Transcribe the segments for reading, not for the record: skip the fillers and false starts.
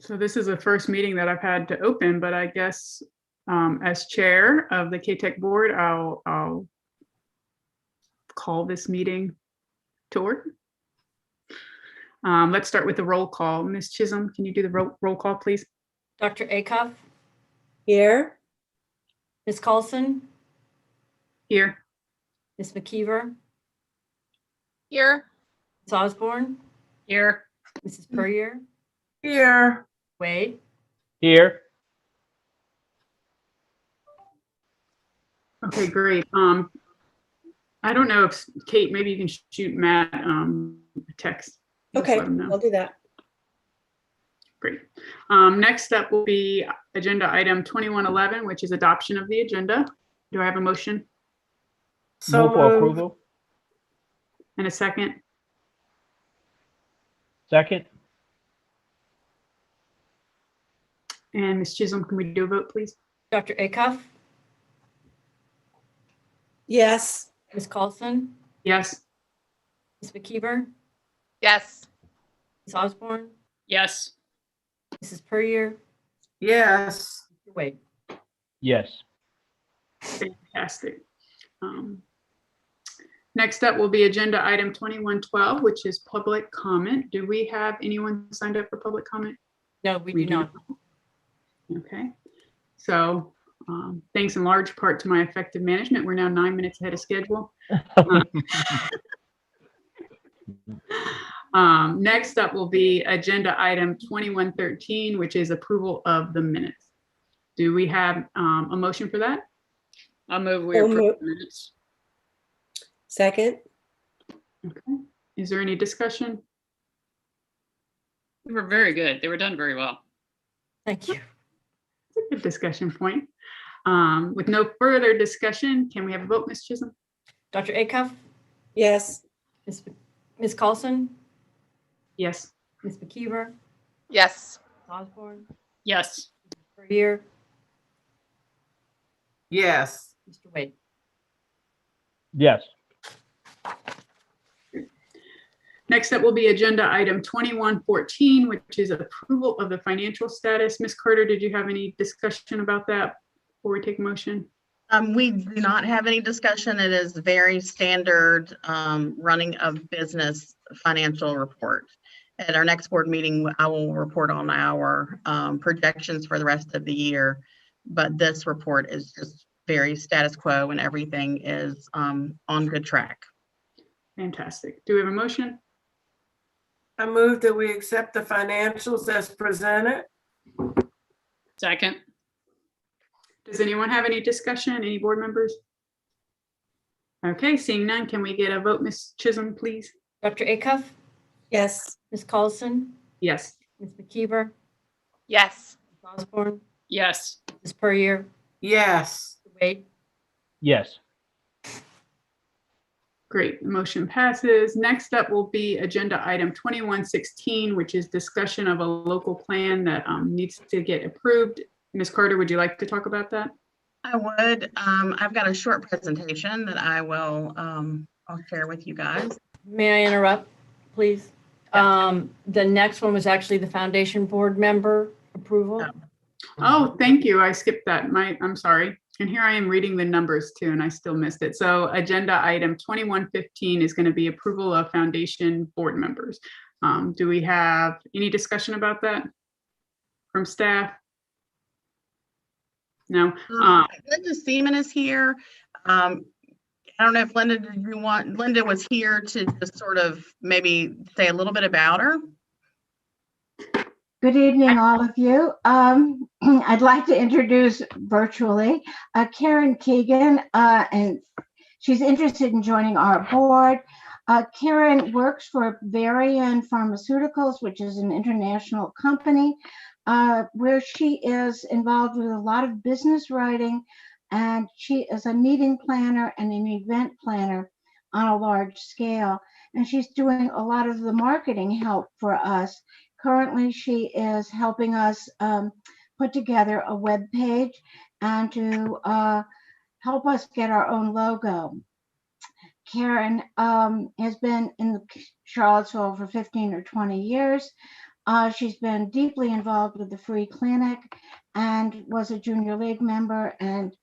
So this is the first meeting that I've had to open, but I guess as chair of the CATEC board, I'll call this meeting to order. Let's start with the roll call. Ms. Chisholm, can you do the roll call, please? Dr. Acuff? Here. Ms. Carlson? Here. Ms. McKeever? Here. Ms. Osborne? Here. Mrs. Puryear? Here. Wade? Here. Okay, great. I don't know if Kate, maybe you can shoot Matt a text. Just Okay, let him know. I'll do that. Great. Next up will be agenda item 2111, which is adoption of the agenda. Do I have a motion So Move for moved. approval. and a second? Second. And Ms. Chisholm, can we do a vote, please? Dr. Acuff? Yes. Ms. Carlson? Yes. Ms. McKeever? Yes. Ms. Osborne? Yes. Mrs. Puryear? Yes. Mr. Wade? Yes. Fantastic. Next up will be agenda item 2112, which is public comment. Do we have anyone signed up for public comment? No, we do not. Okay. So thanks in large part to my effective management, we're now 9 minutes ahead of schedule. Next up will be agenda item 2113, which is approval of the minutes. Do we have a motion for that? I'll move we So approve moved. the minutes. Second. Okay. Is there any discussion? They were very good. They were done very well. Thank you. It's a good discussion point. With no further discussion, can we have a vote, Ms. Chisholm? Dr. Acuff? Yes. Ms. Carlson? Yes. Ms. McKeever? Yes. Ms. Osborne? Yes. Puryear? Yes. Mr. Wade? Yes. Next up will be agenda item 2114, which is approval of the financial status. Ms. Carter, did you have any discussion about that before we take motion? We do not have any discussion. It is very standard running of business financial report. At our next board meeting, I will report on our projections for the rest of the year. But this report is just very status quo and everything is on good track. Fantastic. Do we have a motion? I move that we accept the financials as presented. Second. Does anyone have any discussion? Any board members? Okay, seeing none, can we get a vote, Ms. Chisholm, please? Dr. Acuff? Yes. Ms. Carlson? Yes. Ms. McKeever? Yes. Ms. Osborne? Yes. Ms. Puryear? Yes. Mr. Wade? Yes. Great, the motion passes. Next up will be agenda item 2116, which is discussion of a local plan that needs to get approved. Ms. Carter, would you like to talk about that? I would. I've got a short presentation that I'll share with you guys. May I interrupt, please? The next one was actually the foundation board member approval. Oh, thank you. I skipped that. I'm sorry. And here I am reading the numbers too, and I still missed it. So agenda item 2115 is going to be approval of foundation board members. Do we have any discussion about that from staff? No. Linda Seaman is here. I don't know if Linda was here to just sort of maybe say a little bit about her. Good evening, all of you. I'd like to introduce virtually Karen Keegan, and she's interested in joining our board. Karen works for Varian Pharmaceuticals, which is an international company, where she is involved with a lot of business writing, and she is a meeting planner and an event planner on a large scale. And she's doing a lot of the marketing help for us. Currently, she is helping us put together a web page and to help us get our own logo. Karen has been in Charlottesville for 15 or 20 years. She's been deeply involved with the Free Clinic and was a Junior League member and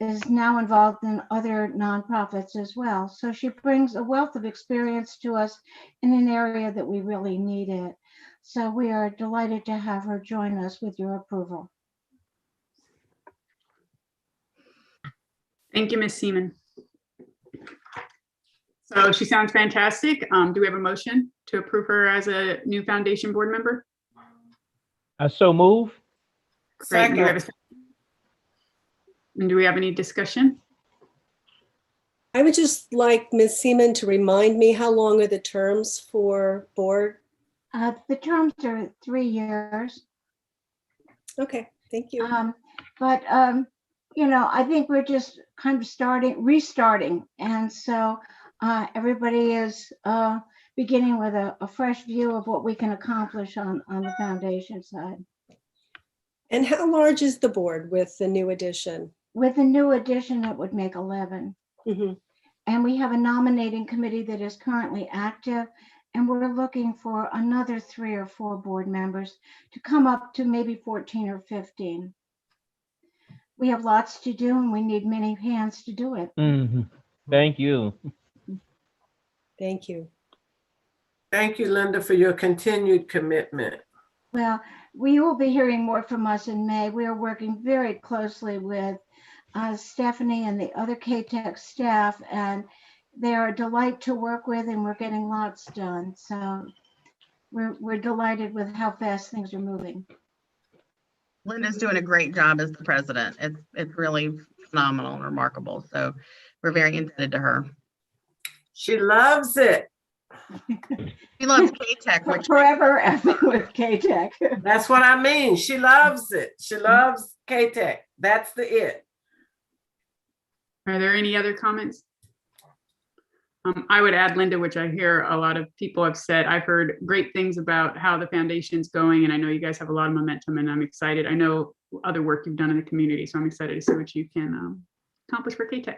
is now involved in other nonprofits as well. So she brings a wealth of experience to us in an area that we really need it. So we are delighted to have her join us with your approval. Thank you, Ms. Seaman. So she sounds fantastic. Do we have a motion to approve her as a new foundation board member? I so move. Great. Do we have a Second. second? And do we have any discussion? I would just like Ms. Seaman to remind me, how long are the terms for board? The terms are 3 years. Okay, thank you. But I think we're just kind of restarting. And so everybody is beginning with a fresh view of what we can accomplish on the foundation side. And how large is the board with the new addition? With the new addition, it would make 11. Mhm. And we have a nominating committee that is currently active. And we're looking for another 3 or 4 board members to come up to maybe 14 or 15. We have lots to do and we need many hands to do it. Mhm. Thank you. Thank you. Thank you, Linda, for your continued commitment. Well, we will be hearing more from us in May. We are working very closely with Stephanie and the other CATEC staff, and they're a delight to work with, and we're getting lots done. So we're delighted with how fast things are moving. Linda's doing a great job as the president. It's really phenomenal and remarkable. So we're very indebted to her. She loves it. She loves CATEC, which Forever with CATEC. That's what I mean. She loves it. She loves CATEC. That's the it. Are there any other comments? I would add, Linda, which I hear a lot of people have said, I've heard great things about how the foundation's going, and I know you guys have a lot of momentum, and I'm excited. I know other work you've done in the community, so I'm excited to see what you can accomplish for CATEC.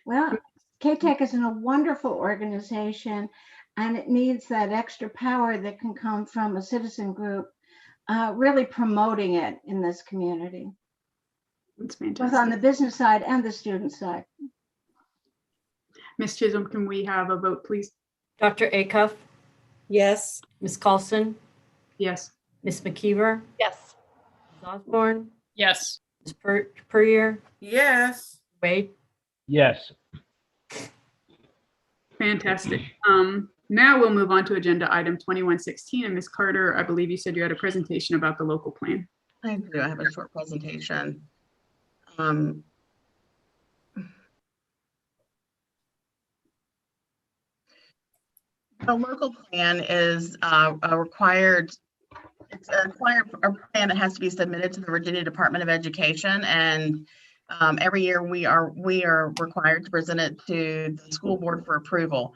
Well, CATEC is a wonderful organization, and it needs that extra power that can come from a citizen group really promoting it in this community, It's both fantastic. on the business side and the student side. Ms. Chisholm, can we have a vote, please? Dr. Acuff, Yes. Ms. Carlson, Yes. Ms. McKeever, Yes. Ms. Osborne, Yes. Ms. Puryear, Yes. Wade. Yes. Fantastic. Now we'll move on to agenda item 2116. And Ms. Carter, I believe you said you had a presentation about the local plan. I do. I have a short presentation. The local plan is a required, it's a plan that has to be submitted to the Virginia Department of Education, and every year we are required to present it to the school board for approval.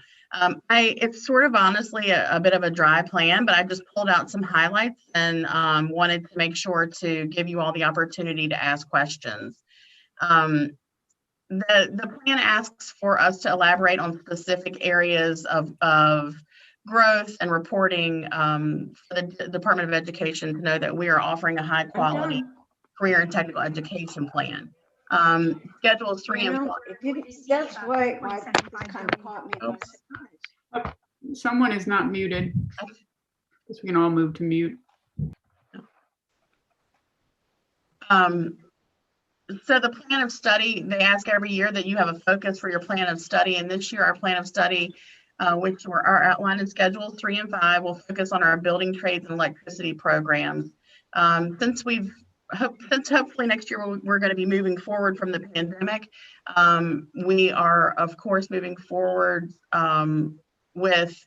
It's sort of honestly a bit of a dry plan, but I just pulled out some highlights and wanted to make sure to give you all the opportunity to ask questions. The plan asks for us to elaborate on specific areas of growth and reporting for the Department of Education to know that we are offering a high quality career and technical education plan. Schedules 3 and 4. That's why this kind of caught me by surprise. Someone is not muted. Guess we can all move to mute. So the plan of study, they ask every year that you have a focus for your plan of study. And this year, our plan of study, which were our outline and schedules 3 and 5, will focus on our building trades and electricity programs. Since hopefully next year we're going to be moving forward from the pandemic, we are of course moving forward with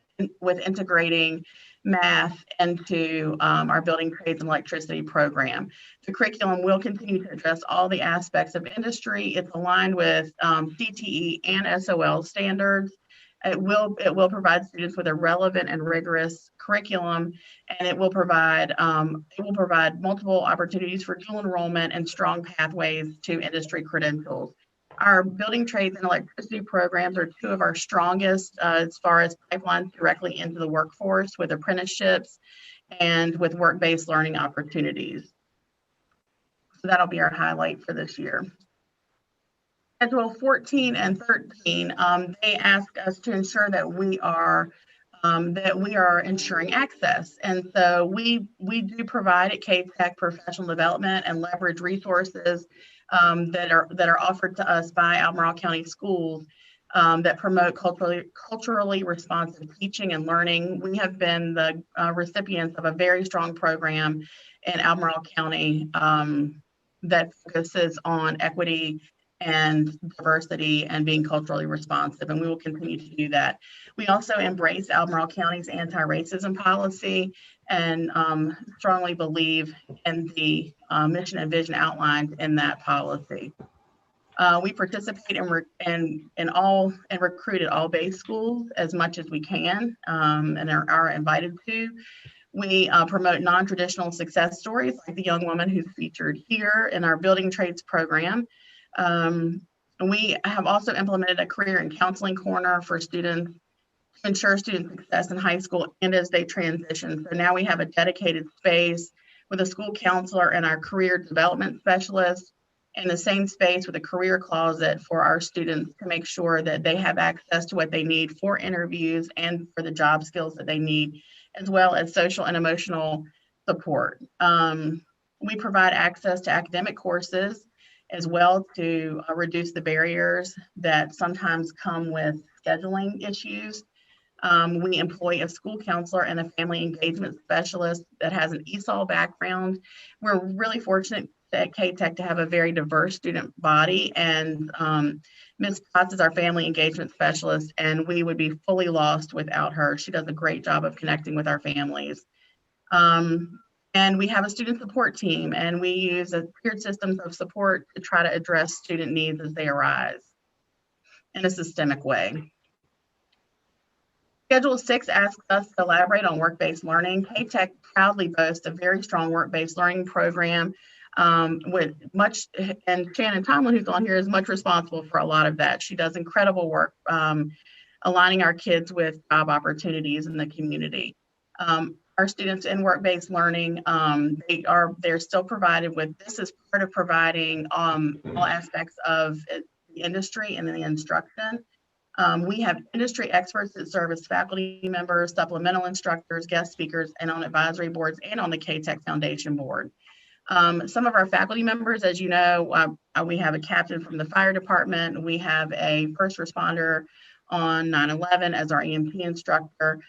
integrating math into our building trades and electricity program. The curriculum will continue to address all the aspects of industry. It's aligned with CTE and SOL standards. It will provide students with a relevant and rigorous curriculum, and it will provide multiple opportunities for dual enrollment and strong pathways to industry credentials. Our building trades and electricity programs are two of our strongest as far as pipelines directly into the workforce with apprenticeships and with work-based learning opportunities. So that'll be our highlight for this year. Schedule 14 and 13, they ask us to ensure that we are ensuring access. And so we do provide at CATEC professional development and leverage resources that are offered to us by Albemarle County Schools that promote culturally responsive teaching and learning. We have been the recipients of a very strong program in Albemarle County that focuses on equity and diversity and being culturally responsive, and we will continue to do that. We also embrace Albemarle County's anti-racism policy and strongly believe in the mission and vision outlined in that policy. We participate in all and recruit at all base schools as much as we can and are invited to. We promote non-traditional success stories like the young woman who's featured here in our building trades program. We have also implemented a career and counseling corner for students to ensure student success in high school and as they transition. So now we have a dedicated space with a school counselor and our career development specialist, in the same space with a career closet for our students to make sure that they have access to what they need for interviews and for the job skills that they need, as well as social and emotional support. We provide access to academic courses as well to reduce the barriers that sometimes come with scheduling issues. We employ a school counselor and a family engagement specialist that has an ESOL background. We're really fortunate at CATEC to have a very diverse student body, and Ms. Potts is our family engagement specialist, and we would be fully lost without her. She does a great job of connecting with our families. And we have a student support team, and we use a tiered systems of support to try to address student needs as they arise in a systemic way. Schedule 6 asks us to elaborate on work-based learning. CATEC proudly boasts a very strong work-based learning program with much, and Shannon Tomlin, who's on here, is much responsible for a lot of that. She does incredible work aligning our kids with job opportunities in the community. Our students in work-based learning, they're still provided with, this is part of providing all aspects of the industry and the instruction. We have industry experts that serve as faculty members, supplemental instructors, guest speakers, and on advisory boards and on the CATEC Foundation Board. Some of our faculty members, as you know, we have a captain from the fire department. We have a first responder on 9/11 as our EMT instructor.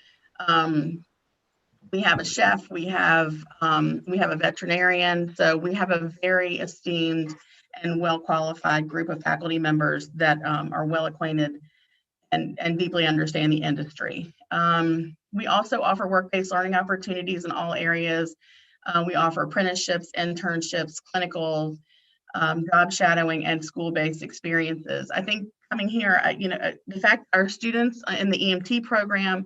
We have a chef. We have a veterinarian. So we have a very esteemed and well-qualified group of faculty members that are well acquainted and deeply understand the industry. We also offer work-based learning opportunities in all areas. We offer apprenticeships, internships, clinicals, job shadowing, and school-based experiences. I think coming here, the fact our students in the EMT program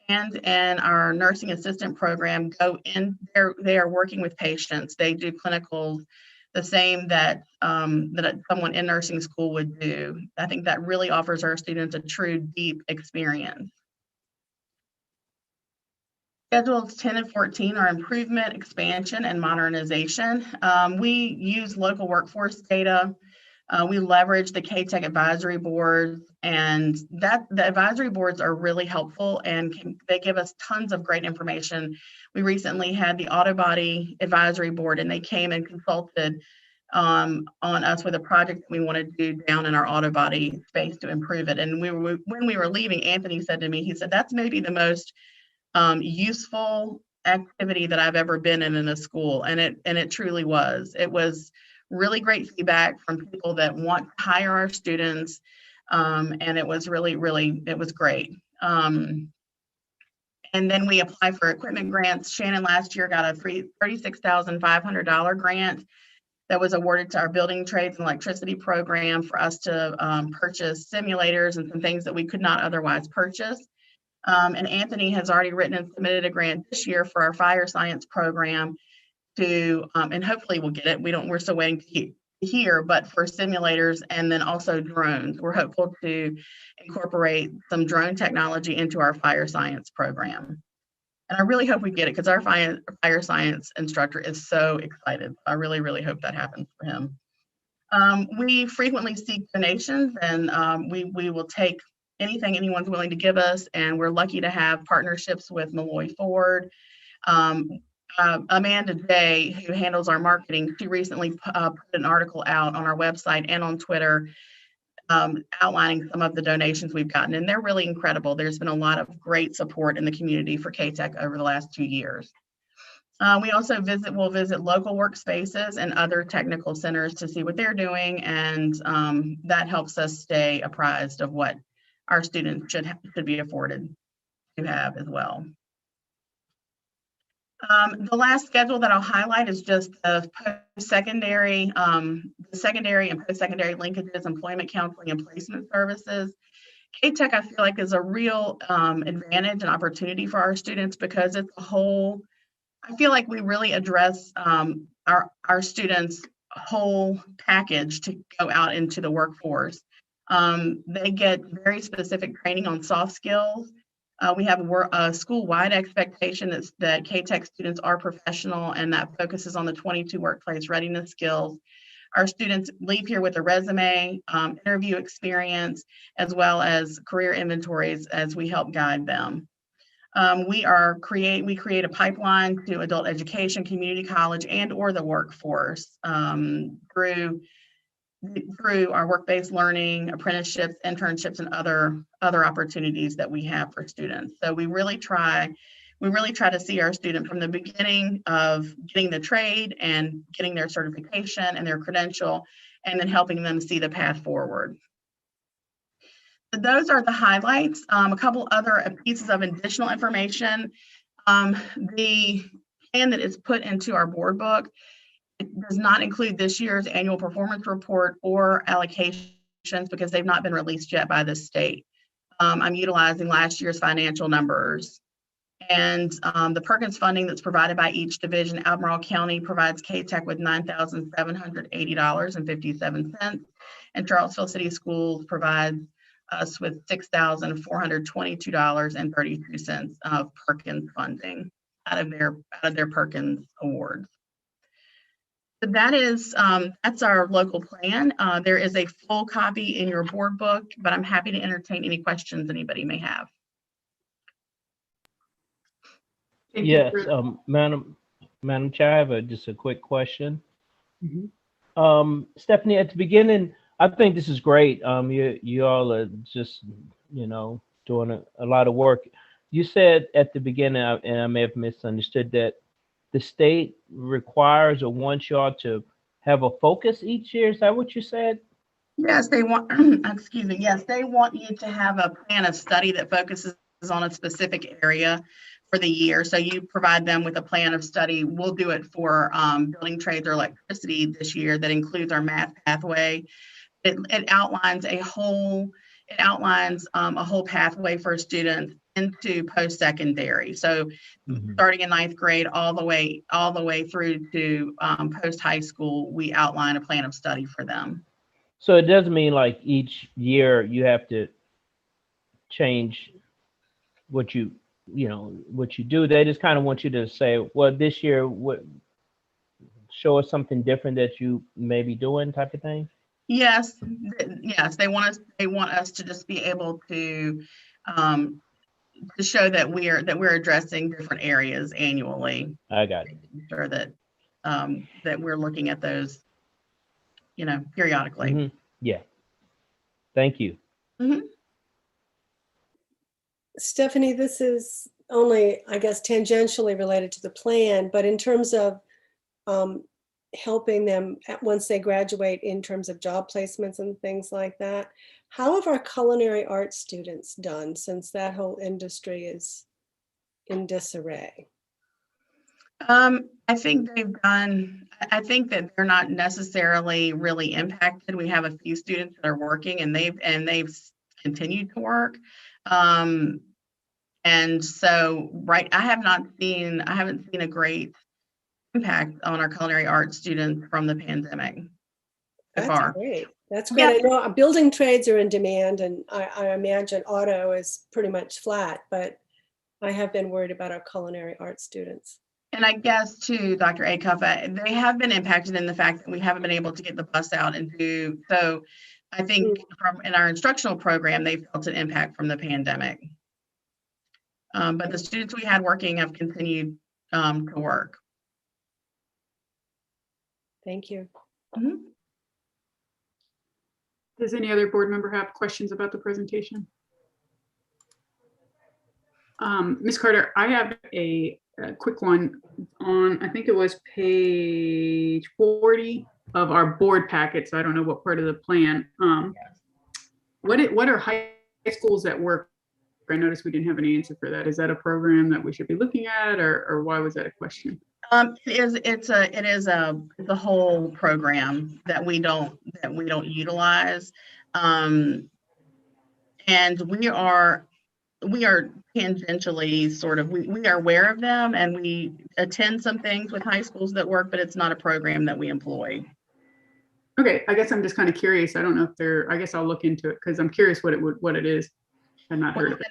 and in our nursing assistant program go in, they are working with patients. They do clinicals the same that someone in nursing school would do. I think that really offers our students a true deep experience. Schedules 10 and 14 are improvement, expansion, and modernization. We use local workforce data. We leverage the CATEC advisory boards, and the advisory boards are really helpful, and they give us tons of great information. We recently had the auto body advisory board, and they came and consulted on us with a project that we want to do down in our auto body space to improve it. And when we were leaving, Anthony said to me, he said, "That's maybe the most useful activity that I've ever been in a school," and it truly was. It was really great feedback from people that want to hire our students, and it was really it was great. And then we apply for equipment grants. Shannon last year got a $36,500 grant that was awarded to our building trades and electricity program for us to purchase simulators and some things that we could not otherwise purchase. And Anthony has already written and submitted a grant this year for our fire science program to, and hopefully we'll get it. We're still waiting to hear, but for simulators and then also drones. We're hopeful to incorporate some drone technology into our fire science program. And I really hope we get it because our fire science instructor is so excited. I really, really hope that happens for him. We frequently seek donations, and we will take anything anyone's willing to give us. And we're lucky to have partnerships with Malloy Ford. Amanda Day, who handles our marketing, she recently put an article out on our website and on Twitter outlining some of the donations we've gotten, and they're really incredible. There's been a lot of great support in the community for CATEC over the last 2 years. We also will visit local workspaces and other technical centers to see what they're doing, and that helps us stay apprised of what our students should be afforded to have as well. The last schedule that I'll highlight is just the post-secondary, secondary and post-secondary linkages, employment counseling and placement services. CATEC, I feel like, is a real advantage and opportunity for our students because it's a whole, I feel like we really address our students' whole package to go out into the workforce. They get very specific training on soft skills. We have a school-wide expectation that CATEC students are professional, and that focuses on the 22 workplace readiness skills. Our students leave here with a resume, interview experience, as well as career inventories as we help guide them. We create a pipeline to adult education, community college, and or the workforce through our work-based learning, apprenticeships, internships, and other opportunities that we have for students. So we really try to see our student from the beginning of getting the trade and getting their certification and their credential, and then helping them see the path forward. So those are the highlights. A couple other pieces of additional information. The plan that is put into our board book, it does not include this year's annual performance report or allocations because they've not been released yet by the state. I'm utilizing last year's financial numbers. And the Perkins funding that's provided by each division. Albemarle County provides CATEC with $9,780.57, and Charlottesville City Schools provides us with $6,422.32 of Perkins funding out of their Perkins awards. So that's our local plan. There is a full copy in your board book, but I'm happy to entertain any questions anybody may have. Thank you Yes, for- Madam Chair, I have just a quick question. Mhm. Stephanie, at the beginning, I think this is great. You all are just, doing a lot of work. You said at the beginning, and I may have misunderstood, that the state requires or wants y'all to have a focus each year. Is that what you said? Yes, they want, excuse me, yes, they want you to have a plan of study that focuses on a specific area for the year. So you provide them with a plan of study. We'll do it for building trades or electricity this year that includes our math pathway. It outlines a whole pathway for students into post-secondary. So starting in 9th grade all the way through to post-high school, we outline a plan of study for them. So it doesn't mean like each year you have to change what you do. They just kind of want you to say, well, this year, show us something different that you may be doing, type of thing. Yes. They want us to just be able to show that we're addressing different areas annually. I got it. Sure that we're looking at those, periodically. Mm-hmm. Yeah. Thank you. Mm-hmm. Stephanie, this is only, I guess, tangentially related to the plan, but in terms of helping them once they graduate in terms of job placements and things like that, how have our culinary arts students done since that whole industry is in disarray? I think that they're not necessarily really impacted. We have a few students that are working and they've continued to work. And so, I haven't seen a great impact on our culinary arts students from the pandemic so That's far. great. That's great. I know building trades are in demand, and I imagine auto is pretty much flat, but I have been worried about our culinary arts students. And I guess too, Dr. Acuff, they have been impacted in the fact that we haven't been able to get the bus out and do, so I think from in our instructional program, they felt an impact from the pandemic. But the students we had working have continued to work. Thank you. Does any other board member have questions about the presentation? Ms. Carter, I have a quick one on, I think it was page 40 of our board packet, so I don't know what part of the plan. What are high schools that work? I noticed we didn't have any answer for that. Is that a program that we should be looking at, or why was that a question? It is the whole program that we don't utilize, and we are tangentially sort of we are aware of them, and we attend some things with high schools that work, but it's not a program that we employ. Okay, I guess I'm just kind of curious. I don't know if they're. I guess I'll look into it because I'm curious what it is. I've not heard of it.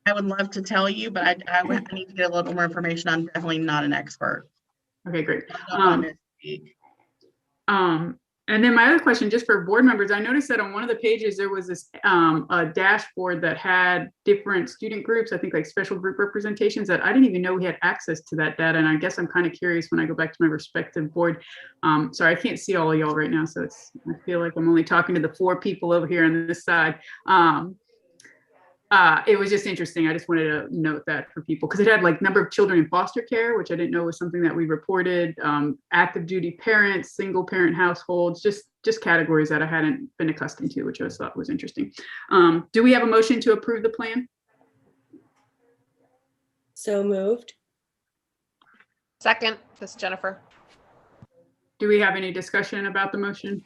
I would love to tell you, but I need to get a little more information. I'm definitely not an expert. Okay, great. I don't want to speak. And then my other question, just for board members, I noticed that on one of the pages, there was this a dashboard that had different student groups, I think like special group representations, that I didn't even know we had access to that data. And I guess I'm kind of curious when I go back to my respective board. Sorry, I can't see all of y'all right now. So I feel like I'm only talking to the 4 people over here on this side. It was just interesting. I just wanted to note that for people, because it had like number of children in foster care, which I didn't know was something that we reported, active duty parents, single parent households, just categories that I hadn't been accustomed to, which I thought was interesting. Do we have a motion to approve the plan? So moved. Second, this is Jennifer. Do we have any discussion about the motion?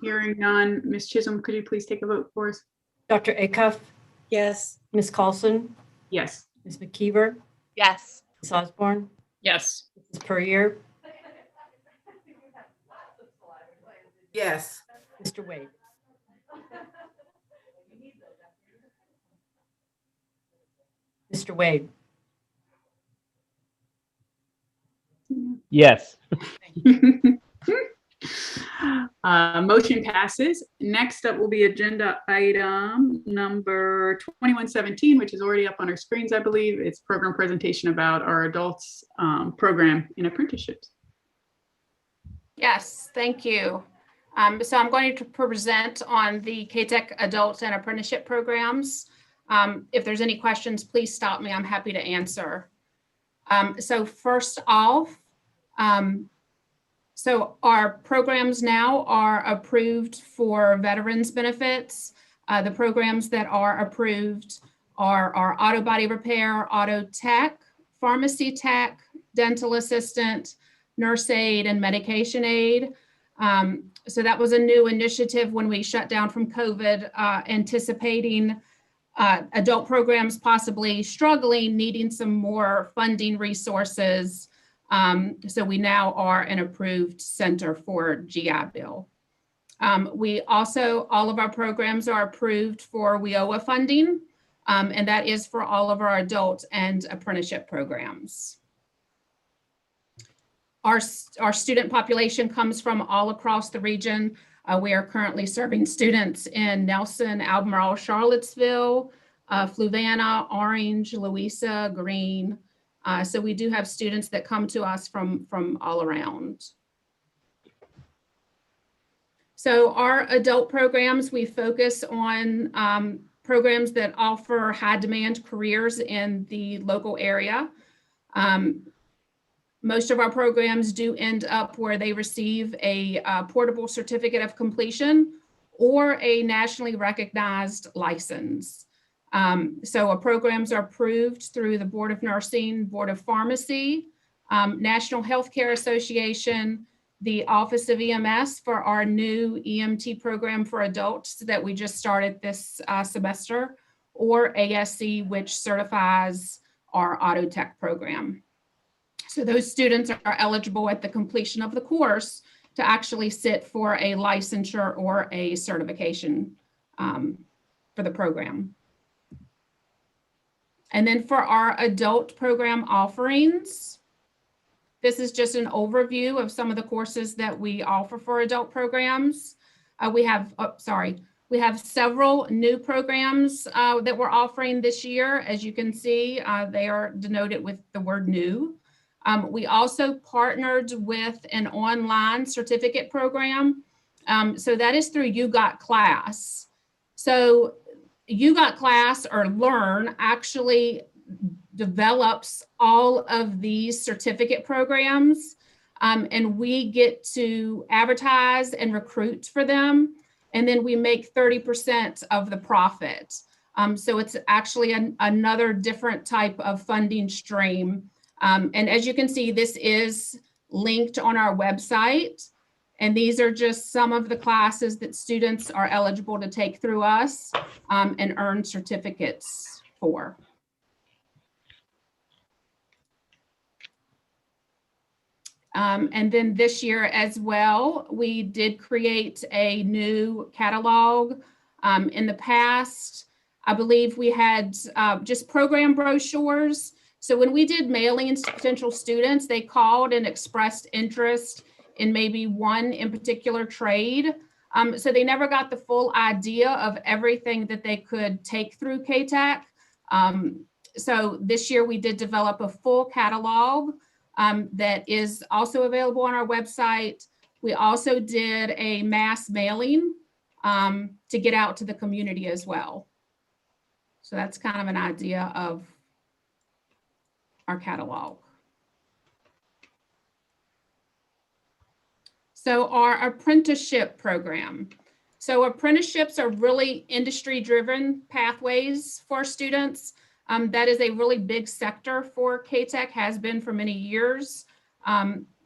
Hearing none. Ms. Chisholm, could you please take a vote for us? Dr. Acuff, Yes. Ms. Carlson, Yes. Ms. McKeever, Yes. Ms. Osborne, Yes. Ms. Puryear, Yes. Mr. Wade. Mr. Wade. Yes. Motion passes. Next up will be agenda item number 2117, which is already up on our screens, I believe. It's program presentation about our adults program in apprenticeships. Yes, thank you. So I'm going to present on the CATEC adult and apprenticeship programs. If there's any questions, please stop me. I'm happy to answer. So first off, so our programs now are approved for veterans benefits. The programs that are approved are our auto body repair, auto tech, pharmacy tech, dental assistant, nurse aide, and medication aid. So that was a new initiative when we shut down from COVID, anticipating adult programs possibly struggling, needing some more funding resources. So we now are an approved center for GI Bill. We also, all of our programs are approved for WIOA funding, and that is for all of our adult and apprenticeship programs. Our student population comes from all across the region. We are currently serving students in Nelson, Albemarle, Charlottesville, Fluvanna, Orange, Louisa, Greene. So we do have students that come to us from all around. So our adult programs, we focus on programs that offer high demand careers in the local area. Most of our programs do end up where they receive a portable certificate of completion or a nationally recognized license. So our programs are approved through the Board of Nursing, Board of Pharmacy, National Healthcare Association, the Office of EMS for our new EMT program for adults that we just started this semester, or ASC, which certifies our auto tech program. So those students are eligible at the completion of the course to actually sit for a licensure or a certification for the program. And then for our adult program offerings, this is just an overview of some of the courses that we offer for adult programs. We have several new programs that we're offering this year. As you can see, they are denoted with the word new. We also partnered with an online certificate program. So that is through You Got Class. So You Got Class, or Learn, actually develops all of these certificate programs, and we get to advertise and recruit for them. And then we make 30% of the profit. So it's actually another different type of funding stream. And as you can see, this is linked on our website. And these are just some of the classes that students are eligible to take through us and earn certificates for. And then this year as well, we did create a new catalog. In the past, I believe we had just program brochures. So when we did mailings to potential students, they called and expressed interest in maybe one in particular trade. So they never got the full idea of everything that they could take through CATEC. So this year we did develop a full catalog that is also available on our website. We also did a mass mailing to get out to the community as well. So that's kind of an idea of our catalog. So our apprenticeship program. So apprenticeships are really industry-driven pathways for students. That is a really big sector for CATEC, has been for many years.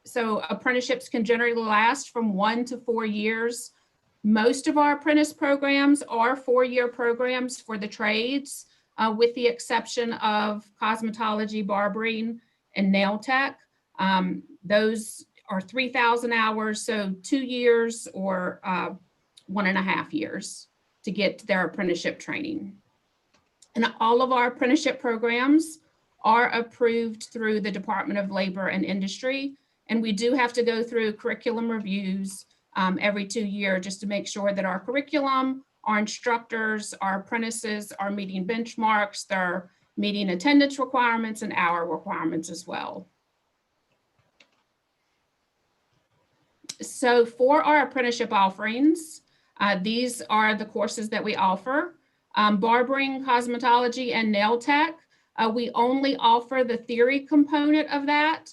So apprenticeships can generally last from 1 to 4 years. Most of our apprentice programs are 4-year programs for the trades, with the exception of cosmetology, barbering, and nail tech. Those are 3,000 hours, so 2 years or 1.5 years to get their apprenticeship training. And all of our apprenticeship programs are approved through the Department of Labor and Industry. And we do have to go through curriculum reviews every 2 years just to make sure that our curriculum, our instructors, our apprentices are meeting benchmarks, they're meeting attendance requirements and hour requirements as well. So for our apprenticeship offerings, these are the courses that we offer. Barbering, cosmetology, and nail tech. We only offer the theory component of that.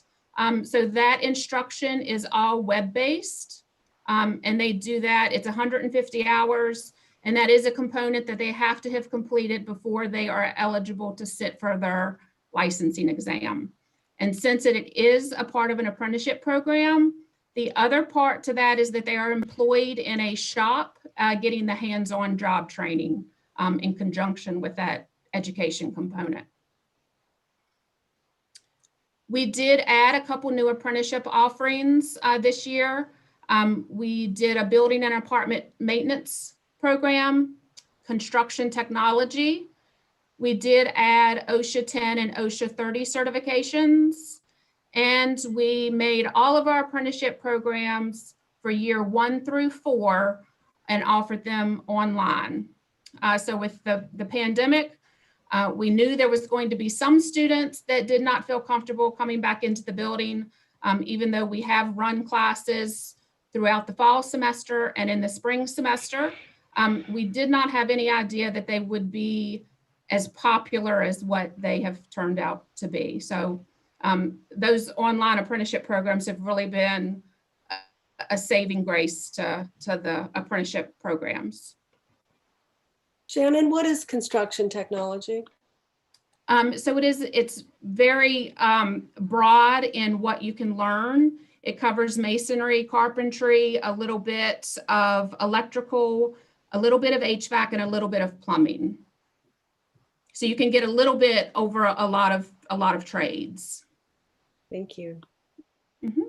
So that instruction is all web-based, and they do that. It's 150 hours, and that is a component that they have to have completed before they are eligible to sit for their licensing exam. And since it is a part of an apprenticeship program, the other part to that is that they are employed in a shop getting the hands-on job training in conjunction with that education component. We did add a couple new apprenticeship offerings this year. We did a building and apartment maintenance program, construction technology. We did add OSHA 10 and OSHA 30 certifications. And we made all of our apprenticeship programs for year 1 through 4 and offered them online. So with the pandemic, we knew there was going to be some students that did not feel comfortable coming back into the building, even though we have run classes throughout the fall semester and in the spring semester. We did not have any idea that they would be as popular as what they have turned out to be. So those online apprenticeship programs have really been a saving grace to the apprenticeship programs. Shannon, what is construction technology? So it's very broad in what you can learn. It covers masonry, carpentry, a little bit of electrical, a little bit of HVAC, and a little bit of plumbing. So you can get a little bit over a lot of trades. Thank you. Mm-hmm.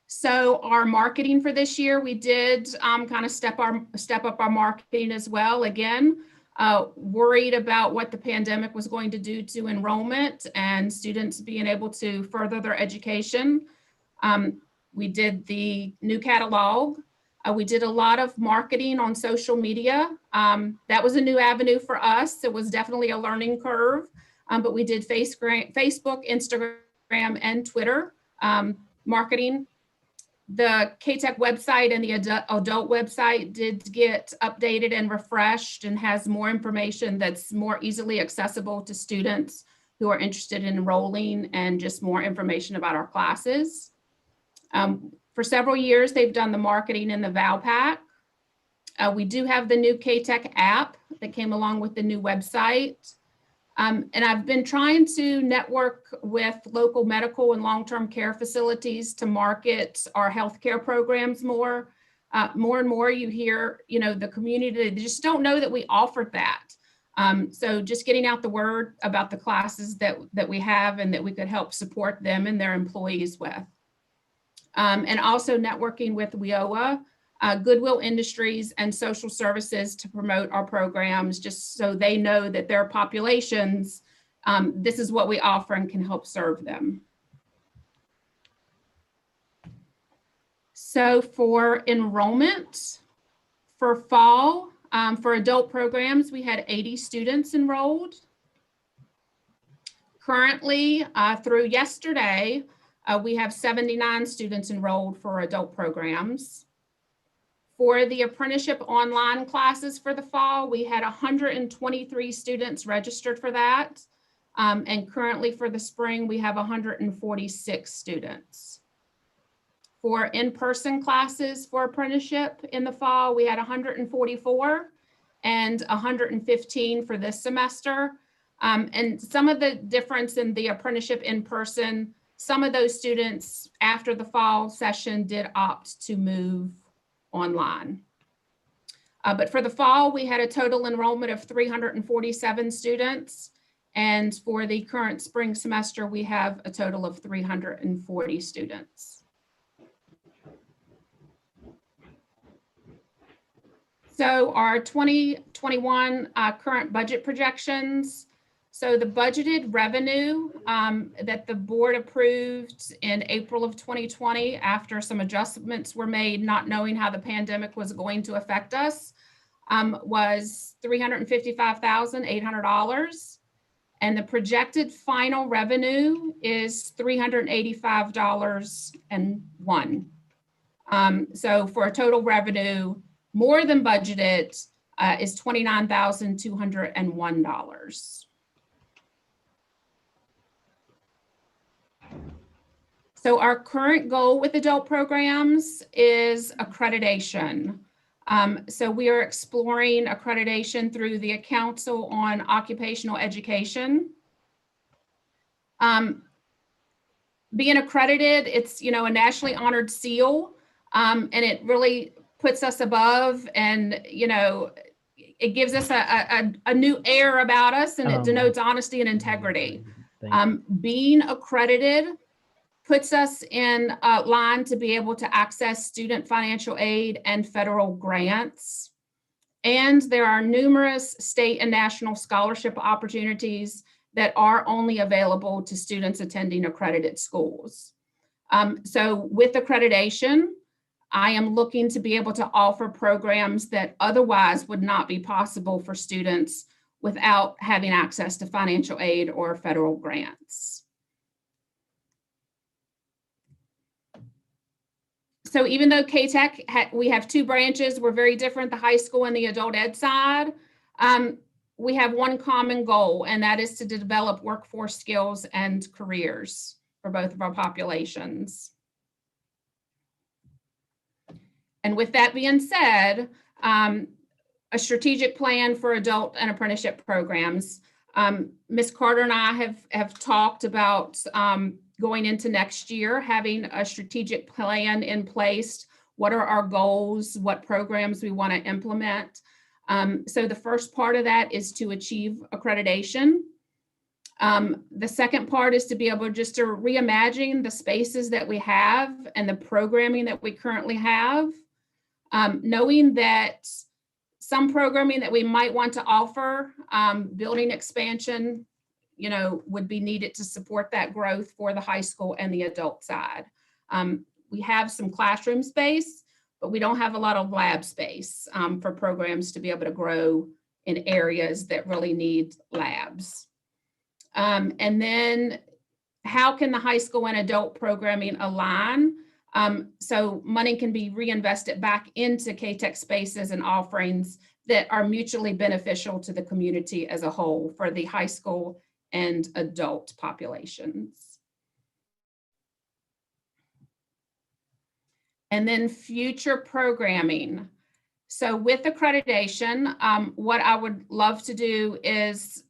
So our marketing for this year, we did kind of step up our marketing as well. Again, worried about what the pandemic was going to do to enrollment and students being able to further their education. We did the new catalog. We did a lot of marketing on social media. That was a new avenue for us. It was definitely a learning curve, but we did Facebook, Instagram, and Twitter marketing. The CATEC website and the adult website did get updated and refreshed and has more information that's more easily accessible to students who are interested in enrolling and just more information about our classes. For several years, they've done the marketing in the ValPack. We do have the new CATEC app that came along with the new website. And I've been trying to network with local medical and long-term care facilities to market our healthcare programs more. More and more you hear, the community, they just don't know that we offered that. So just getting out the word about the classes that we have and that we could help support them and their employees with. And also networking with WIOA, Goodwill Industries, and social services to promote our programs, just so they know that their populations, this is what we offer and can help serve them. So for enrollment, for fall, for adult programs, we had 80 students enrolled. Currently, through yesterday, we have 79 students enrolled for adult programs. For the apprenticeship online classes for the fall, we had 123 students registered for that. And currently for the spring, we have 146 students. For in-person classes for apprenticeship in the fall, we had 144 and 115 for this semester. And some of the difference in the apprenticeship in person, some of those students after the fall session did opt to move online. But for the fall, we had a total enrollment of 347 students. And for the current spring semester, we have a total of 340 students. So our 2021 current budget projections. So the budgeted revenue that the board approved in April of 2020 after some adjustments were made, not knowing how the pandemic was going to affect us, was $355,800. And the projected final revenue is $385.01. So for a total revenue more than budgeted is $29,201. So our current goal with adult programs is accreditation. So we are exploring accreditation through the Council on Occupational Education. Being accredited, it's a nationally honored seal, and it really puts us above, and it gives us a new air about us, and it denotes honesty and integrity. Being accredited puts us in line to be able to access student financial aid and federal grants. And there are numerous state and national scholarship opportunities that are only available to students attending accredited schools. So with accreditation, I am looking to be able to offer programs that otherwise would not be possible for students without having access to financial aid or federal grants. So even though CATEC, we have two branches, we're very different, the high school and the adult ed side, we have one common goal, and that is to develop workforce skills and careers for both of our populations. And with that being said, a strategic plan for adult and apprenticeship programs. Ms. Carter and I have talked about going into next year, having a strategic plan in place. What are our goals? What programs we want to implement? So the first part of that is to achieve accreditation. The second part is to be able just to reimagine the spaces that we have and the programming that we currently have, knowing that some programming that we might want to offer, building expansion, would be needed to support that growth for the high school and the adult side. We have some classroom space, but we don't have a lot of lab space for programs to be able to grow in areas that really need labs. And then how can the high school and adult programming align? So money can be reinvested back into CATEC spaces and offerings that are mutually beneficial to the community as a whole for the high school and adult populations. And then future programming. So with accreditation, what I would love to do is,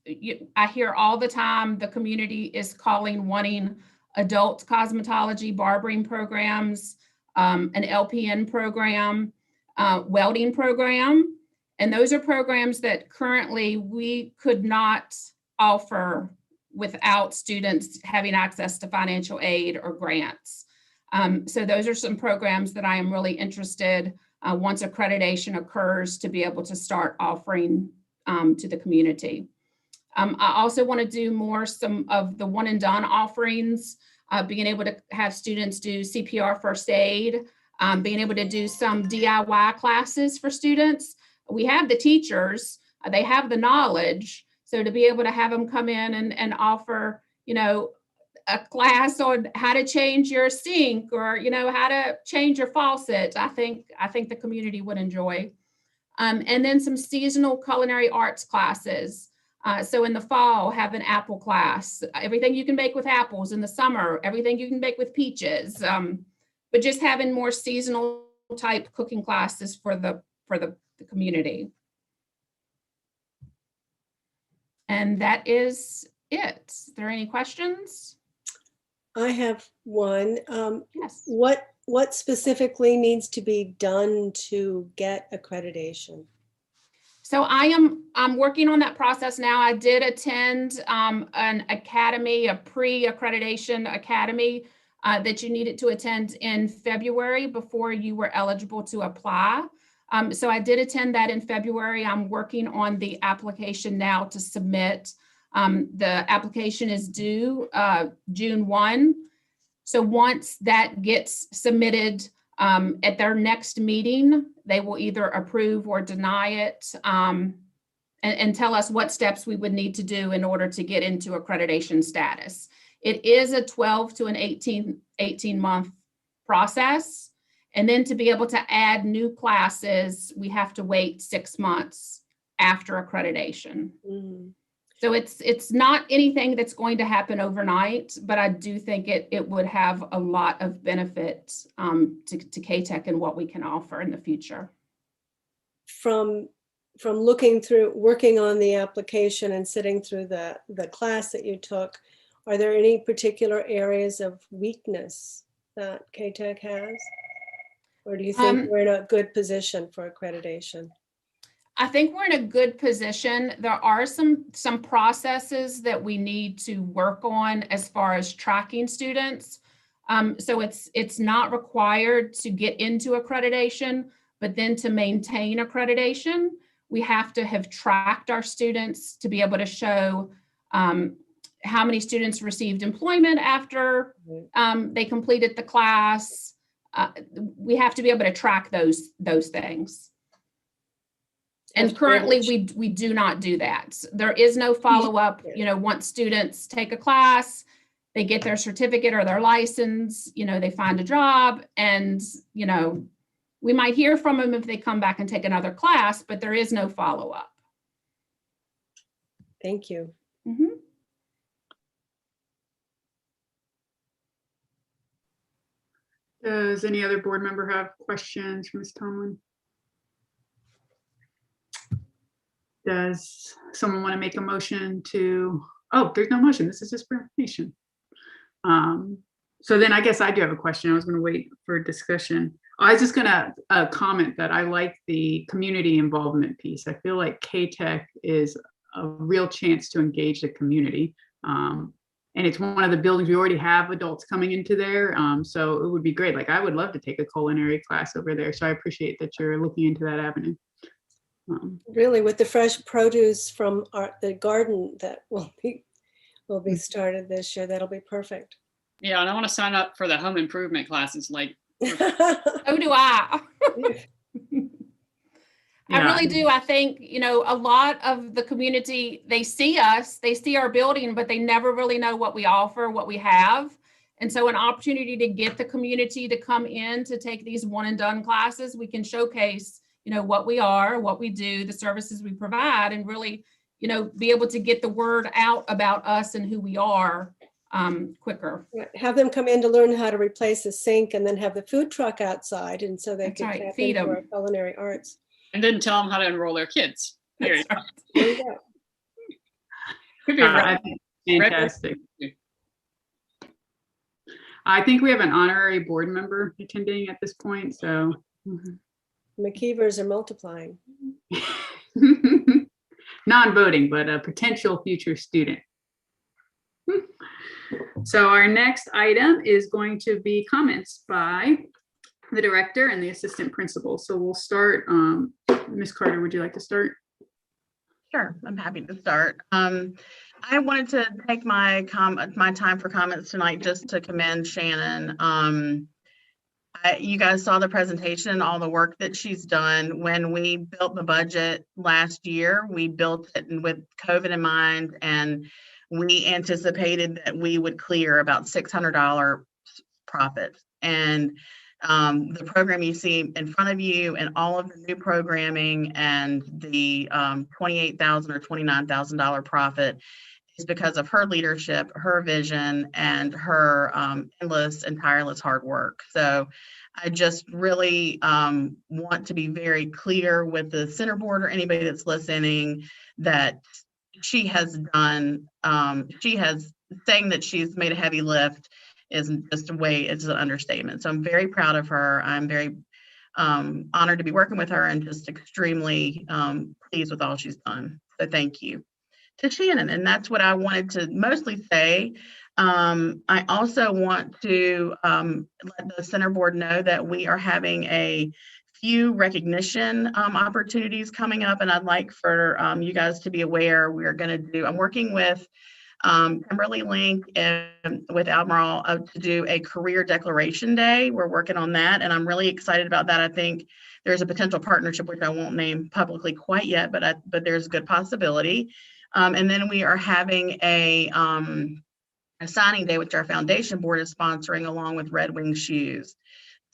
I hear all the time the community is wanting adult cosmetology, barbering programs, an LPN program, welding program. And those are programs that currently we could not offer without students having access to financial aid or grants. So those are some programs that I am really interested once accreditation occurs to be able to start offering to the community. I also want to do some of the one and done offerings, being able to have students do CPR first aid, being able to do some DIY classes for students. We have the teachers, they have the knowledge. So to be able to have them come in and offer, a class on how to change your sink or, how to change your faucet, I think the community would enjoy. And then some seasonal culinary arts classes. So in the fall, have an apple class, everything you can bake with apples. In the summer, everything you can bake with peaches. But just having more seasonal type cooking classes for the community. And that is it. Is there any questions? I have one. Yes. What specifically needs to be done to get accreditation? So I'm working on that process now. I did attend an academy, a pre-accreditation academy that you needed to attend in February before you were eligible to apply. So I did attend that in February. I'm working on the application now to submit. The application is due June 1. So once that gets submitted at their next meeting, they will either approve or deny it and tell us what steps we would need to do in order to get into accreditation status. It is a 12 to an 18 month process. And then to be able to add new classes, we have to wait 6 months after accreditation. Mm. So it's not anything that's going to happen overnight, but I do think it would have a lot of benefit to CATEC and what we can offer in the future. From working on the application and sitting through the class that you took, are there any particular areas of weakness that CATEC has? Or do you think we're in a good position for accreditation? I think we're in a good position. There are some processes that we need to work on as far as tracking students. So it's not required to get into accreditation, but then to maintain accreditation, we have to have tracked our students to be able to show how many students received employment after they completed the class. We have to be able to track those things. And currently we do not do that. There is no follow-up, once students take a class, they get their certificate or their license, they find a job and, we might hear from them if they come back and take another class, but there is no follow-up. Thank you. Mm-hmm. Does any other board member have questions for Ms. Tomlin? Does someone want to make a motion to, there's no motion. This is just for information. So then I guess I do have a question. I was going to wait for discussion. I was just going to comment that I like the community involvement piece. I feel like CATEC is a real chance to engage the community. And it's one of the buildings we already have adults coming into there. So it would be great. Like I would love to take a culinary class over there. So I appreciate that you're looking into that avenue. Really, with the fresh produce from the garden that will be started this year, that'll be perfect. Yeah, and I want to sign up for the home improvement classes. Like, So do I. I Yeah. really do. I think, a lot of the community, they see us, they see our building, but they never really know what we offer, what we have. And so an opportunity to get the community to come in to take these one and done classes, we can showcase, what we are, what we do, the services we provide, and really, be able to get the word out about us and who we are quicker. Have them come in to learn how to replace a sink, and then have the food truck outside, and so they That's can right, tap feed into 'em. our culinary arts. and then tell them how to enroll their kids. There you go. There you go. Could be a I think fantastic. I think we have an honorary board member attending at this point, so. McKeevers are multiplying. Non-voting, but a potential future student. So our next item is going to be comments by the director and the assistant principal. So we'll start, Ms. Carter, would you like to start? Sure, I'm happy to start. I wanted to take my time for comments tonight just to commend Shannon. You guys saw the presentation, all the work that she's done. When we built the budget last year, we built it with COVID in mind, and we anticipated that we would clear about $600 profit. And the program you see in front of you and all of the new programming and the $28,000 or $29,000 profit is because of her leadership, her vision, and her endless and tireless hard work. So I just really want to be very clear with the center board or anybody that's listening that she has done, saying that she's made a heavy lift isn't just a way, it's an understatement. So I'm very proud of her. I'm very honored to be working with her and just extremely pleased with all she's done. So thank you to Shannon. And that's what I wanted to mostly say. I also want to let the center board know that we are having a few recognition opportunities coming up, and I'd like for you guys to be aware. I'm working with Kimberly Link and with Admiral to do a career declaration day. We're working on that, and I'm really excited about that. I think there's a potential partnership, which I won't name publicly quite yet, but there's a good possibility. And then we are having a signing day, which our foundation board is sponsoring along with Red Wing Shoes.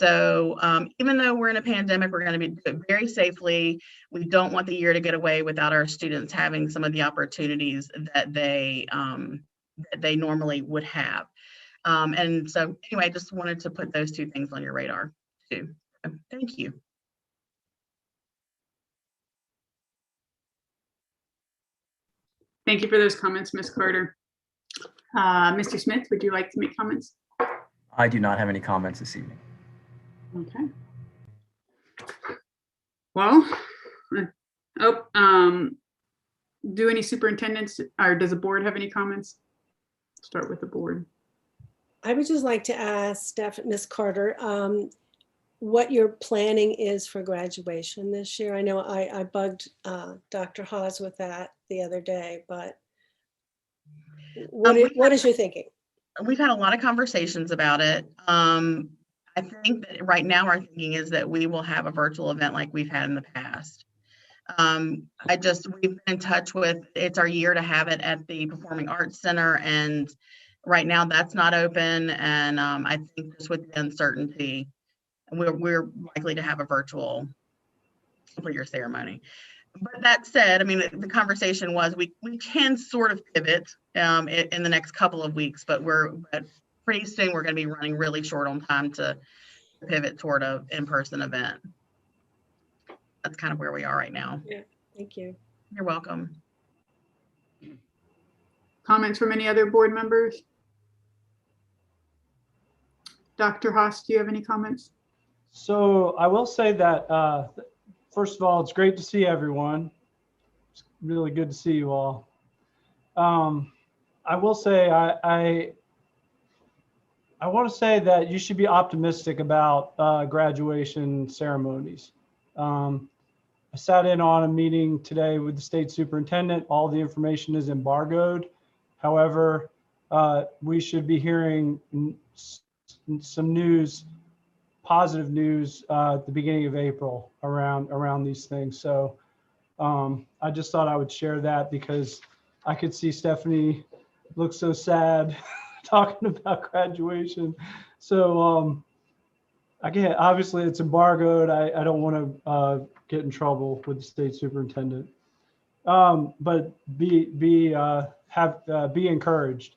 So even though we're in a pandemic, we're going to do it very safely. We don't want the year to get away without our students having some of the opportunities that they normally would have. And so anyway, I just wanted to put those two things on your radar too. So, thank you. Thank you for those comments, Ms. Carter. Mr. Smith, would you like to make comments? I do not have any comments this evening. Okay. Well, do any superintendents or does the board have any comments? Start with the board. I would just like to ask Ms. Carter, what your planning is for graduation this year. I know I bugged Dr. Hawes with that the other day, but what is your thinking? We've had a lot of conversations about it. I think that right now our thinking is that we will have a virtual event like we've had in the past. We've been in touch with, it's our year to have it at the Performing Arts Center, and right now that's not open. And I think just with the uncertainty, we're likely to have a virtual for-year ceremony. But that said, I mean, the conversation was we can sort of pivot in the next couple of weeks, but pretty soon we're going to be running really short on time to pivot toward an in-person event. That's kind of where we are right now. Yeah, thank you. You're welcome. Comments from any other board members? Dr. Haas, do you have any comments? So I will say that, first of all, it's great to see everyone. It's really good to see you all. I will say I want to say that you should be optimistic about graduation ceremonies. I sat in on a meeting today with the state superintendent. All the information is embargoed. However, we should be hearing some news, positive news, at the beginning of April around these things. So I just thought I would share that because I could see Stephanie look so sad talking about graduation. So again, obviously it's embargoed. I don't want to get in trouble with the state superintendent. But be encouraged.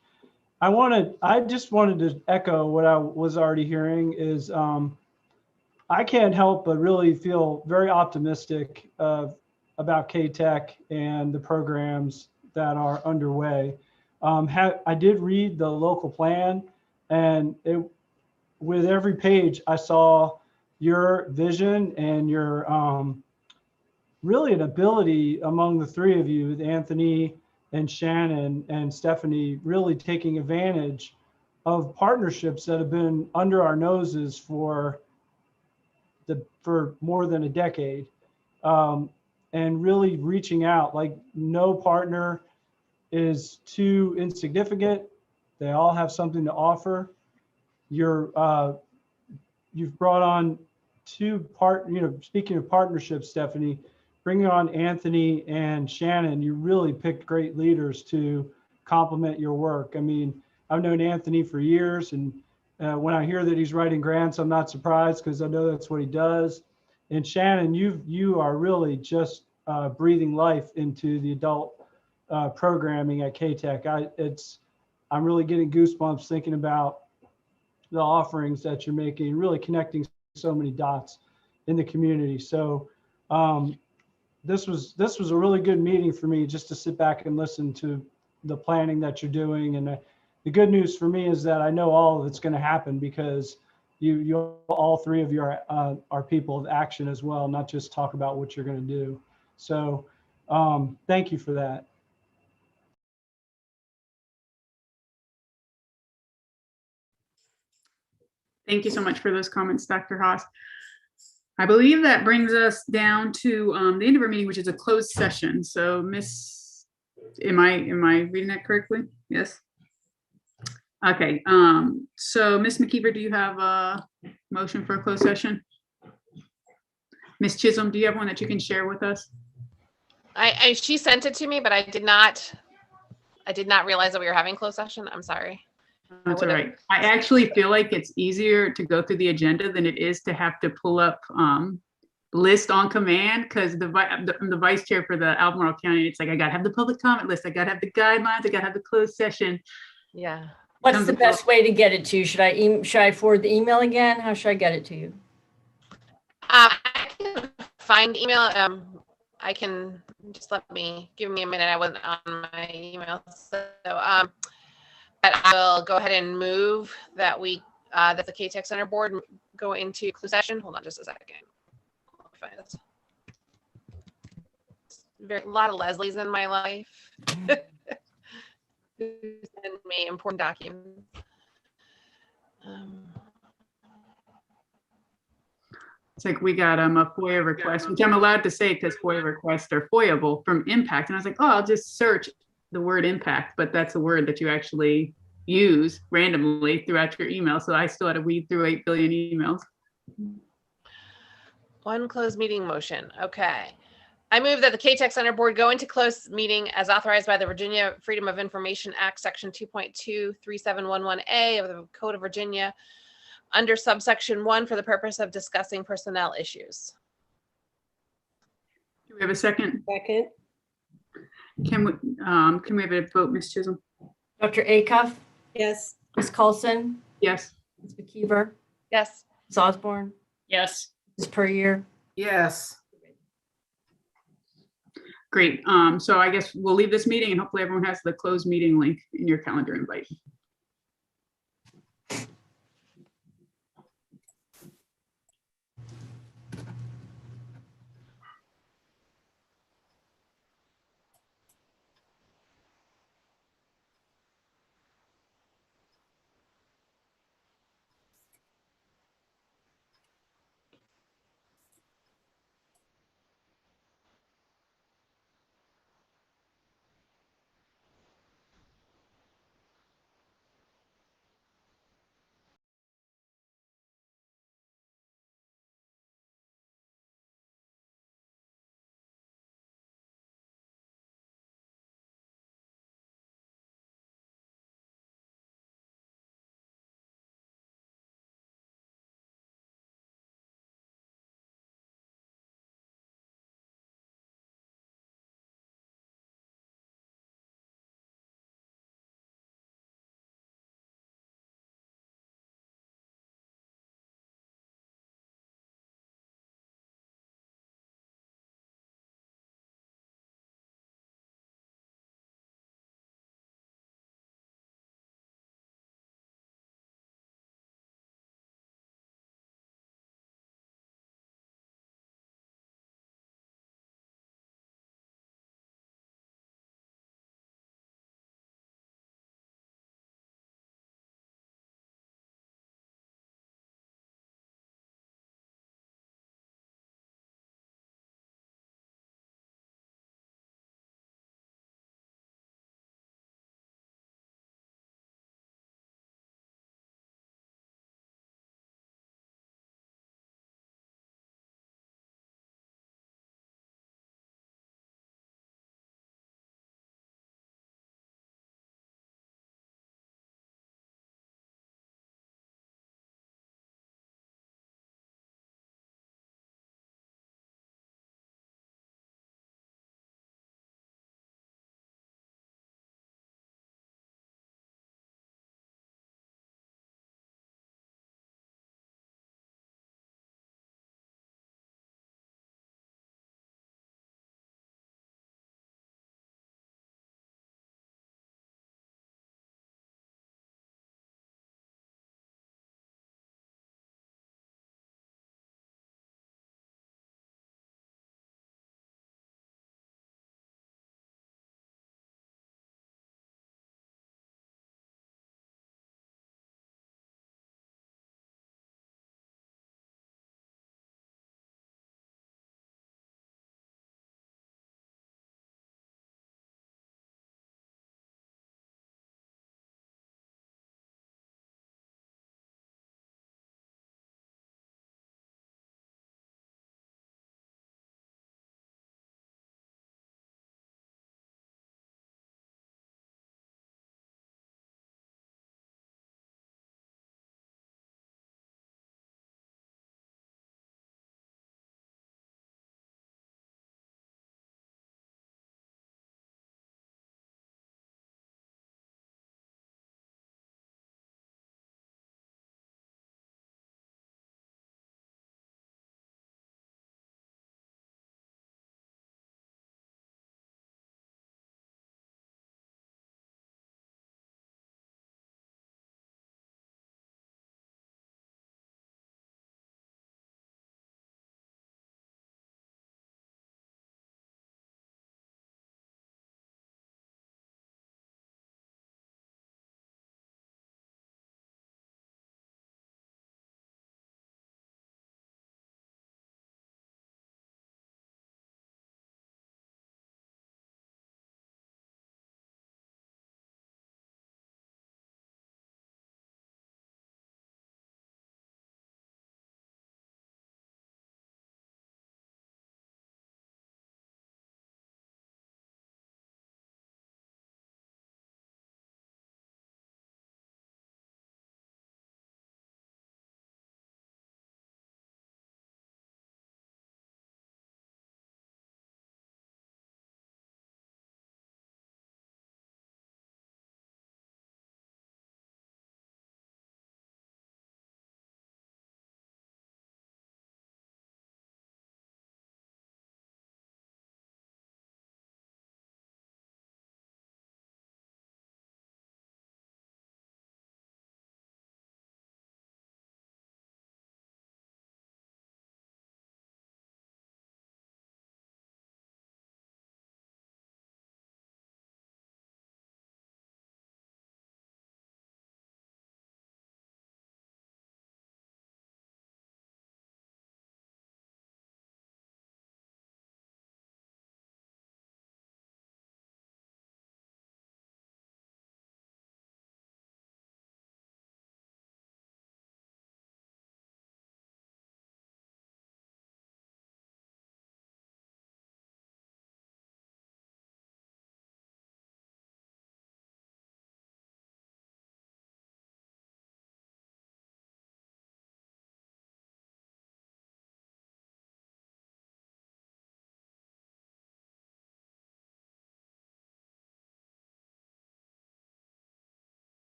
I just wanted to echo what I was already hearing is I can't help but really feel very optimistic about CATEC and the programs that are underway. I did read the local plan, and with every page I saw your vision and your really an ability among the three of you, with Anthony and Shannon and Stephanie, really taking advantage of partnerships that have been under our noses for more than a decade, and really reaching out. Like, no partner is too insignificant. They all have something to offer. You've brought on speaking of partnerships, Stephanie, bringing on Anthony and Shannon, you really picked great leaders to complement your work. I mean, I've known Anthony for years, and when I hear that he's writing grants, I'm not surprised because I know that's what he does. And Shannon, you are really just breathing life into the adult programming at CATEC. I'm really getting goosebumps thinking about the offerings that you're making, really connecting so many dots in the community. So this was a really good meeting for me, just to sit back and listen to the planning that you're doing. And the good news for me is that I know all of it's going to happen because you all three of you are people of action as well, not just talk about what you're going to do. So thank you for that. Thank you so much for those comments, Dr. Haas. I believe that brings us down to the end of our meeting, which is a closed session. So am I reading that correctly? Yes. Okay. So Ms. McKeever, do you have a motion for a closed session? Ms. Chisholm, do you have one that you can share with us? She sent it to me, but I did not realize that we were having closed session. I'm sorry. That's all right. I actually feel like it's easier to go through the agenda than it is to have to pull up list on command, because I'm the vice chair for the Albemarle County. It's like, I got to have the public comment list. I got to have the guidelines. I got to have the closed session. Yeah. What's the best way to get it to you? Should I forward the email again? How should I get it to you? I can find email. I can just give me a minute. I wasn't on my email. So, but I will go ahead and move that that the CATEC Center Board go into closed session. Hold on just a second. Let me find this. A lot of Leslie's in my life. Who send me important documents. It's like we got a FOIA request, which I'm allowed to say because FOIA requests are FOIAble, from Impact. And I was like, oh, I'll just search the word impact, but that's a word that you actually use randomly throughout your email. So I still had to weed through 8 billion emails. One closed meeting motion. Okay. I move that the CATEC Center Board go into closed meeting as authorized by the Virginia Freedom of Information Act, Section 2.23711A of the Code of Virginia, under subsection 1, for the purpose of discussing personnel issues. Do we have a second? Second. Can we have a vote, Ms. Chisholm? Dr. Acuff? Yes. Ms. Coulson? Yes. Ms. McKeever? Yes. Ms. Osborne? Yes. Ms. Puryear? Yes. Great. So I guess we'll leave this meeting and hopefully everyone has the closed meeting link in your calendar invite.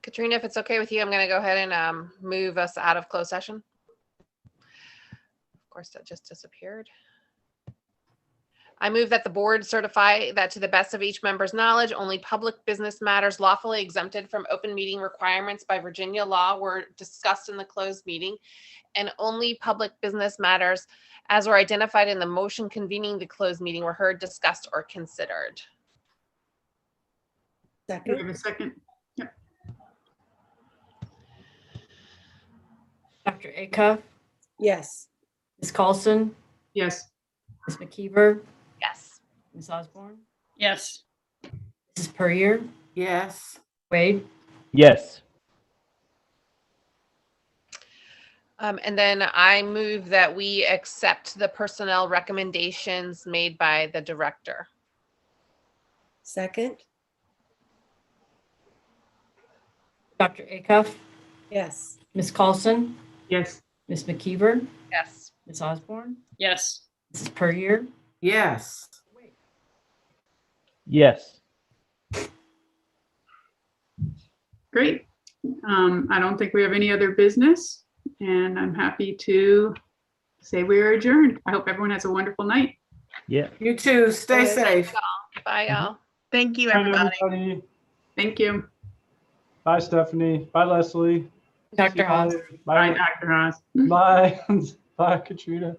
Katrina, if it's okay with you, I'm going to go ahead and move us out of closed session. Of course, that just disappeared. I move that the board certify that to the best of each member's knowledge, only public business matters lawfully exempted from open meeting requirements by Virginia law were discussed in the closed meeting, and only public business matters as were identified in the motion convening the closed meeting were heard, discussed, or considered. Do we Second, have a second? Yep. Dr. Acuff, yes. Ms. Carlson, Yes. Ms. McKeever, Yes. Ms. Osborne, Yes. Mrs. Puryear, Yes. Wade, Yes. And then I move that we accept the personnel recommendations made by the director. Second, Dr. Acuff, yes. Ms. Carlson, Yes. Ms. McKeever, Yes. Ms. Osborne, Yes. Mrs. Puryear, Yes. Yes. Great. I don't think we have any other business, and I'm happy to say we are adjourned. I hope everyone has a wonderful night. Yeah. You too. Stay safe. Bye, y'all. Thank you, Bye, everybody. everybody. Thank you. Bye, Stephanie. Bye, Leslie. See Dr. y'all Haas. later. Bye, Bye. Dr. Haas. Bye. Bye, Katrina.